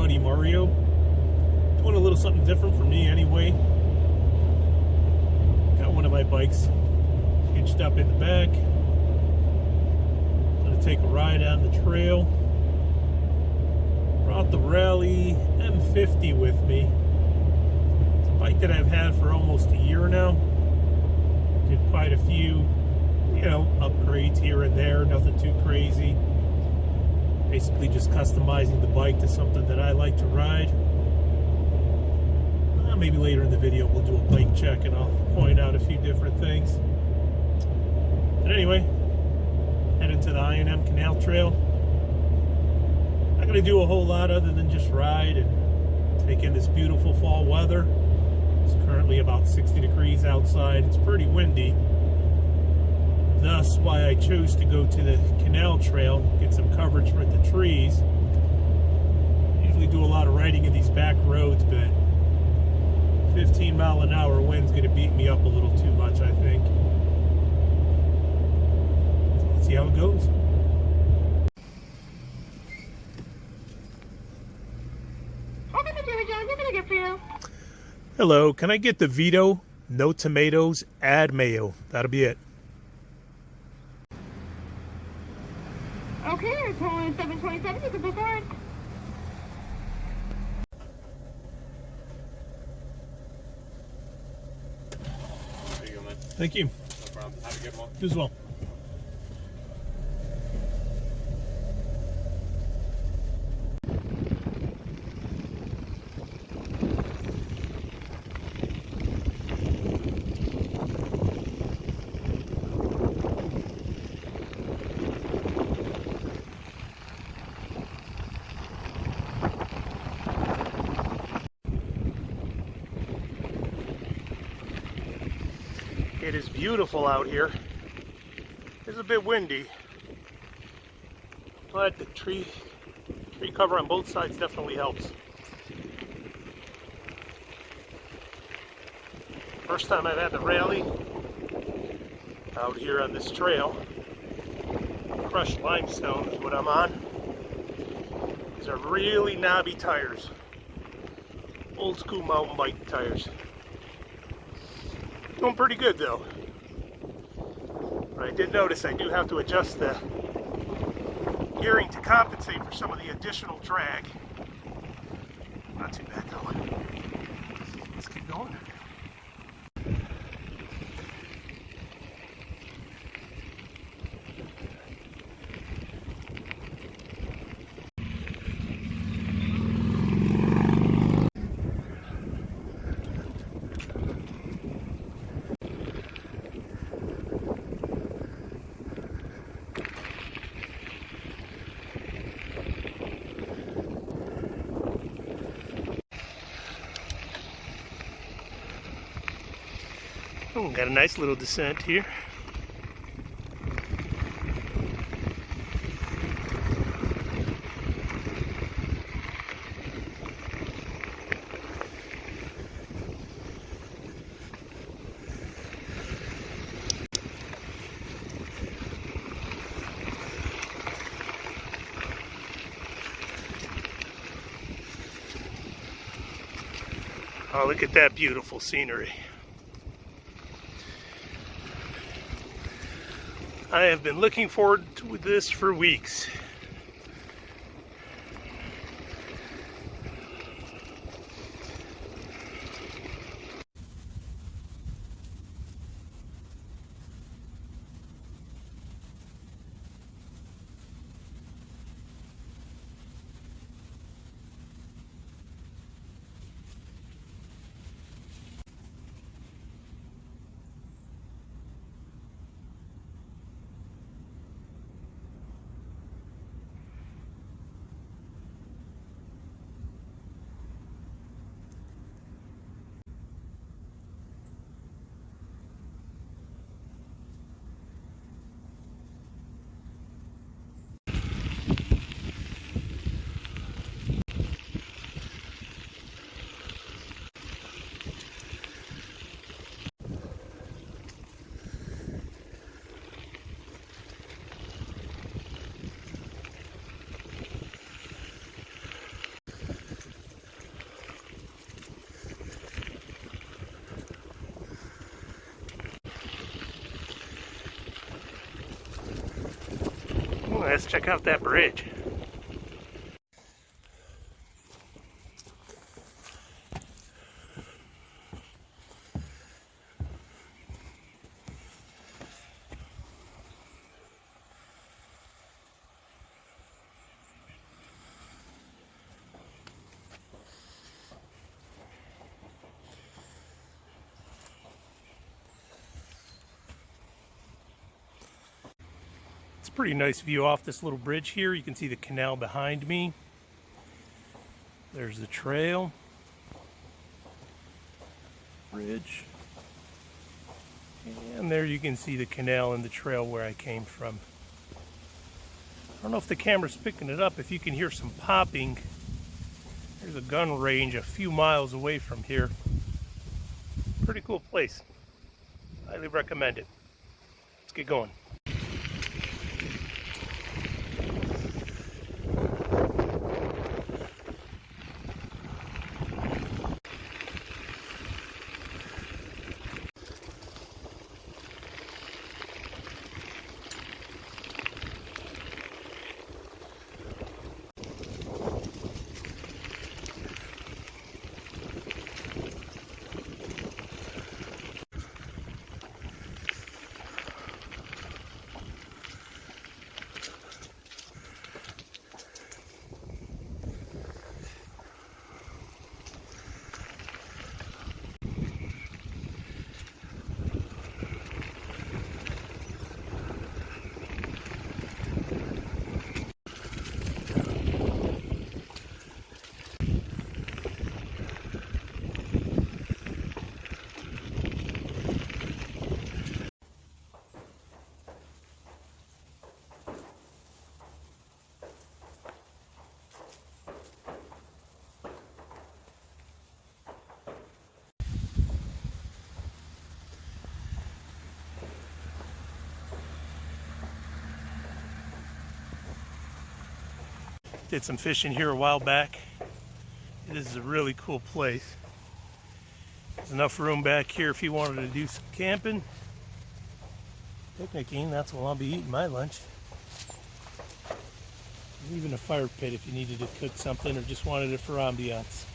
buddy Mario. Doing a little something different for me anyway. Got one of my bikes hitched up in the back. Gonna take a ride on the trail. Brought the Raleigh M50 with me. It's a bike that I've had for almost a year now. Did quite a few, upgrades here and there, nothing too crazy. Basically just customizing the bike to something that I like to ride. Maybe later in the video we'll do a bike check and I'll point out a few different things. But anyway, heading to the I&M Canal Trail. Not going to do a whole lot other than just ride and take in this beautiful fall weather. It's currently about 60 degrees outside. It's pretty windy. Thus why I chose to go to the canal trail, get some coverage with the trees. Usually do a lot of riding in these back roads, but 15-mile-an-hour wind's going to beat me up a little too much, I think. Let's see how it goes. Okay, Jerry Jones, what can I get for you? Hello, can I get the Vito, no tomatoes, add mayo? That'll be it. Okay, it's only 727. You can book on. There you go, man. Thank you. No problem. Have a good one. You as well. It is beautiful out here. It's a bit windy, but the tree cover on both sides definitely helps. First time I've had the Raleigh out here on this trail. Crushed limestone is what I'm on. These are really knobby tires. Old school mountain bike tires. Doing pretty good though. But I did notice I do have to adjust the gearing to compensate for some of the additional drag. Not too bad though. Let's keep going. Oh, got a nice little descent here. Oh, look at that beautiful scenery. I have been looking forward to this for weeks. let's check out that bridge. It's a pretty nice view off this little bridge here. You can see the canal behind me. There's the trail. Bridge. And there you can see the canal and the trail where I came from. I don't know if the camera's picking it up. If you can hear some popping, there's a gun range a few miles away from here. Pretty cool place. Highly recommend it. Let's get going. Did some fishing here a while back. This is a really cool place. There's enough room back here if you wanted to do some camping. Picnicking, that's where I'll be eating my lunch. Even a fire pit if you needed to cook something or just wanted it for ambiance.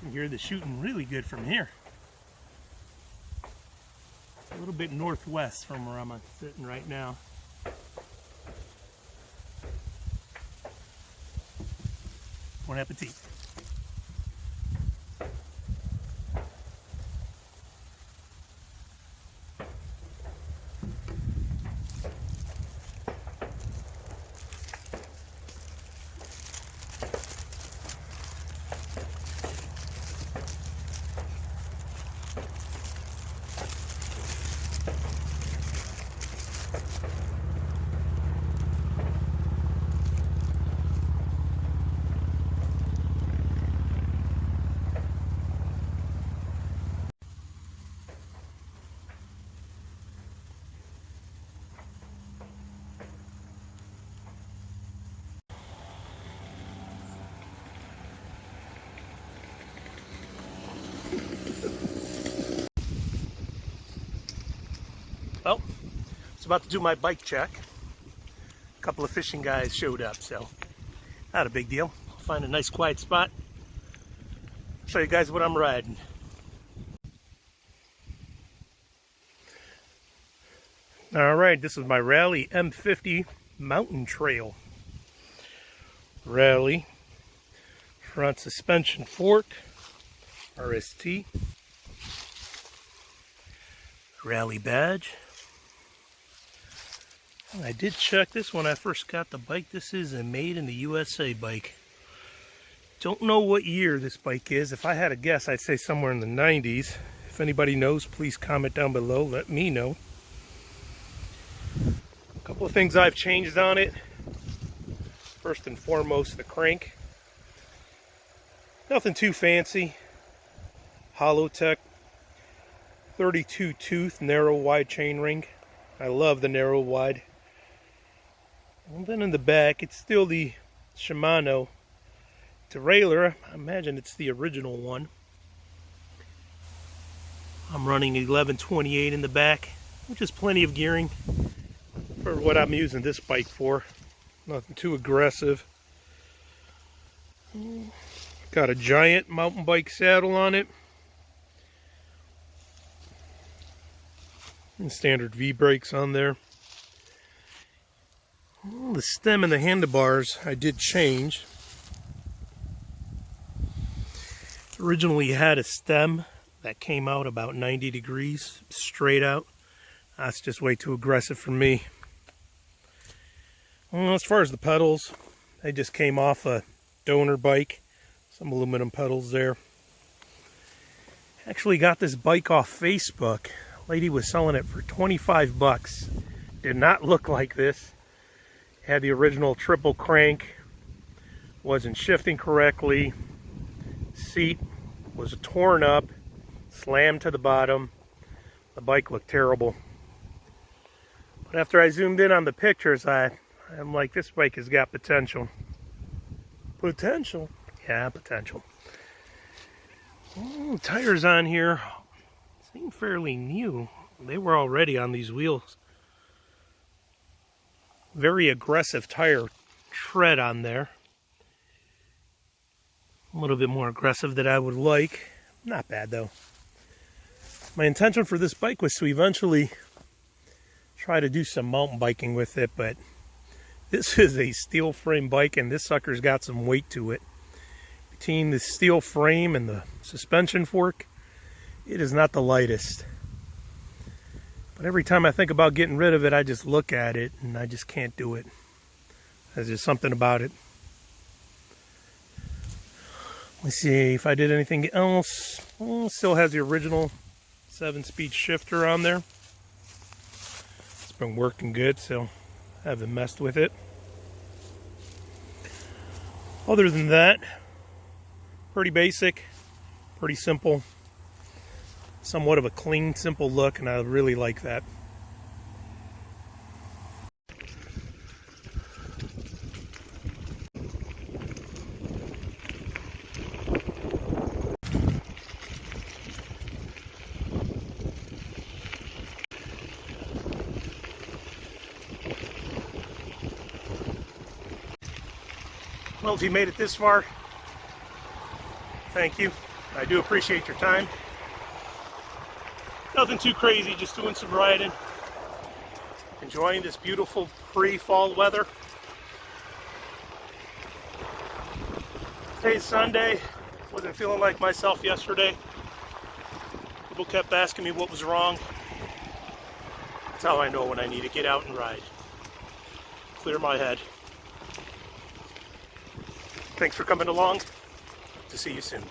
You hear the shooting really good from here. A little bit northwest from where I'm sitting right now. Bon appetit. Well, I was about to do my bike check. A couple of fishing guys showed up, so not a big deal. I'll find a nice quiet spot. Show you guys what I'm riding. All right, this is my Raleigh M50 Mountain Trail. Raleigh front suspension fork, RST. Raleigh badge. I did check this when I first got the bike. This is a made in the USA bike. Don't know what year this bike is. If I had a guess, I'd say somewhere in the 90s. If anybody knows, please comment down below. Let me know. A couple of things I've changed on it. First and foremost, the crank. Nothing too fancy. Hollowtech 32 tooth narrow wide chainring. I love the narrow wide. And then in the back, it's still the Shimano derailleur. I imagine it's the original one. I'm running 1128 in the back, which is plenty of gearing for what I'm using this bike for. Nothing too aggressive. Got a giant mountain bike saddle on it. And standard V-brakes on there. The stem and the handlebars I did change. Originally had a stem that came out about 90 degrees straight out. That's just way too aggressive for me. Well, as far as the pedals, they just came off a donor bike. Some aluminum pedals there. Actually got this bike off Facebook. Lady was selling it for 25 bucks. Did not look like this. Had the original triple crank. Wasn't shifting correctly. Seat was torn up. Slammed to the bottom. The bike looked terrible. But after I zoomed in on the pictures, I'm like, this bike has got potential. Potential? Yeah, potential. Oh, tires on here seem fairly new. They were already on these wheels. Very aggressive tire tread on there. A little bit more aggressive than I would like. Not bad though. My intention for this bike was to eventually try to do some mountain biking with it, but this is a steel frame bike and this sucker's got some weight to it. Between the steel frame and the suspension fork, it is not the lightest. But every time I think about getting rid of it, I just look at it and I just can't do it. There's just something about it. Let's see if I did anything else. Well, it still has the original 7-speed shifter on there. It's been working good, so I haven't messed with it. Other than that, pretty basic, pretty simple. Somewhat of a clean, simple look, and I really like that. Well, if you made it this far, thank you. I do appreciate your time. Nothing too crazy, just doing some riding. Enjoying this beautiful pre-fall weather. Today's Sunday. Wasn't feeling like myself yesterday. People kept asking me what was wrong. That's how I know when I need to get out and ride. Clear my head. Thanks for coming along. To see you soon.